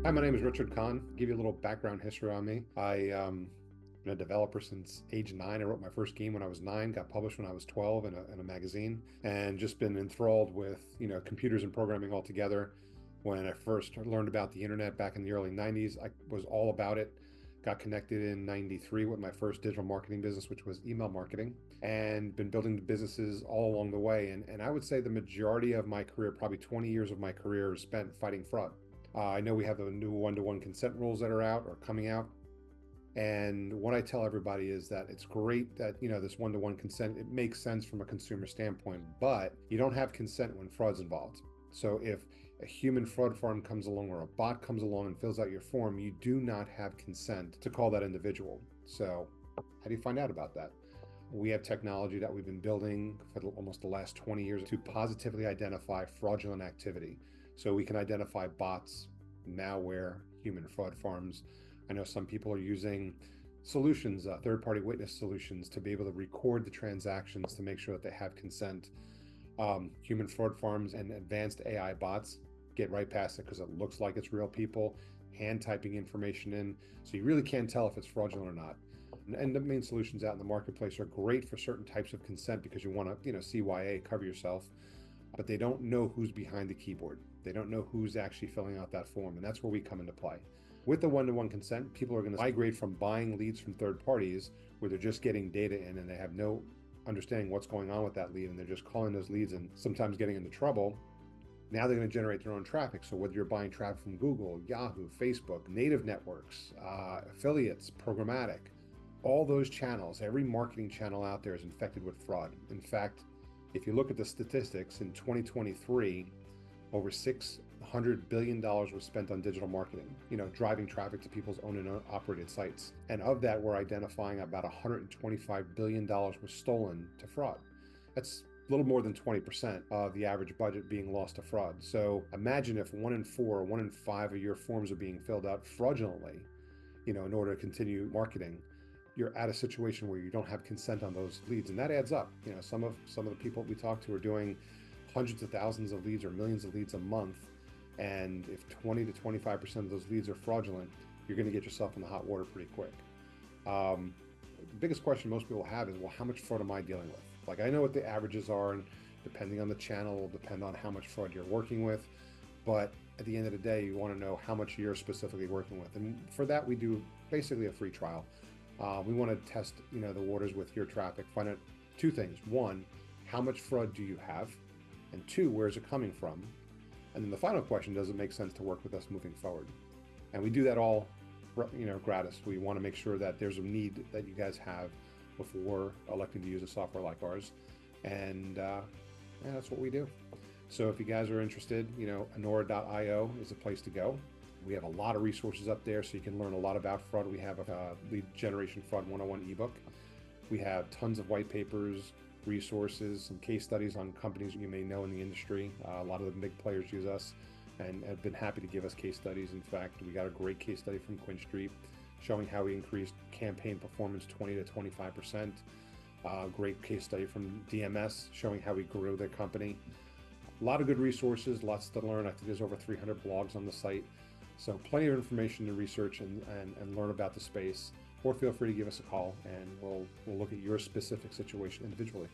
Hi, my name is Richard Kahn. Give you a little background history on me. Been a developer since age 9. I wrote my first game when I was 9, got published when I was 12 in a magazine, and just been enthralled with, computers and programming altogether. When I first learned about the internet back in the early 90s, I was all about it. Got connected in 93 with my first digital marketing business, which was email marketing, and been building businesses all along the way. And I would say the majority of my career, probably 20 years of my career, is spent fighting fraud. I know we have the new one-to-one consent rules that are out or coming out. And what I tell everybody is that it's great that, this one-to-one consent, it makes sense from a consumer standpoint, but you don't have consent when fraud's involved. So if a human fraud farm comes along or a bot comes along and fills out your form, you do not have consent to call that individual. So how do you find out about that? We have technology that we've been building for almost the last 20 years to positively identify fraudulent activity. So we can identify bots, malware, human fraud farms. I know some people are using solutions, third-party witness solutions, to be able to record the transactions to make sure that they have consent. Human fraud farms and advanced AI bots get right past it because it looks like it's real people, hand typing information in. So you really can't tell if it's fraudulent or not. And the main solutions out in the marketplace are great for certain types of consent because you want to, CYA, cover yourself, but they don't know who's behind the keyboard. They don't know who's actually filling out that form. And that's where we come into play. With the one-to-one consent, people are going to migrate from buying leads from third parties where they're just getting data in and they have no understanding what's going on with that lead, and they're just calling those leads and sometimes getting into trouble. Now they're going to generate their own traffic. So whether you're buying traffic from Google, Yahoo, Facebook, native networks, affiliates, programmatic, all those channels, every marketing channel out there is infected with fraud. In fact, if you look at the statistics, in 2023, over $600 billion was spent on digital marketing, driving traffic to people's owned and operated sites. And of that, we're identifying about $125 billion was stolen to fraud. That's a little more than 20% of the average budget being lost to fraud. So imagine if 1 in 4 or 1 in 5 of your forms are being filled out fraudulently, in order to continue marketing. You're at a situation where you don't have consent on those leads, and that adds up. Some of the people we talk to are doing hundreds of thousands of leads or millions of leads a month, and if 20 to 25% of those leads are fraudulent, you're going to get yourself in the hot water pretty quick. The biggest question most people have is, well, how much fraud am I dealing with? Like, I know what the averages are, and depending on the channel, will depend on how much fraud you're working with. But at the end of the day, you want to know how much you're specifically working with. And for that, we do basically a free trial. We want to test, the waters with your traffic, find out two things. One, how much fraud do you have? And two, where is it coming from? And then the final question, does it make sense to work with us moving forward? And we do that all, gratis. We want to make sure that there's a need that you guys have before electing to use a software like ours. And that's what we do. So if you guys are interested, Anura.io is a place to go. We have a lot of resources up there so you can learn a lot about fraud. We have a lead generation fraud 101 ebook. We have tons of white papers, resources, some case studies on companies you may know in the industry. A lot of the big players use us and have been happy to give us case studies. In fact, we got a great case study from Quinn Street showing how we increased campaign performance 20 to 25%. Great case study from DMS showing how we grew their company. A lot of good resources, lots to learn. I think there's over 300 blogs on the site. So plenty of information to research and learn about the space. Or feel free to give us a call and we'll look at your specific situation individually.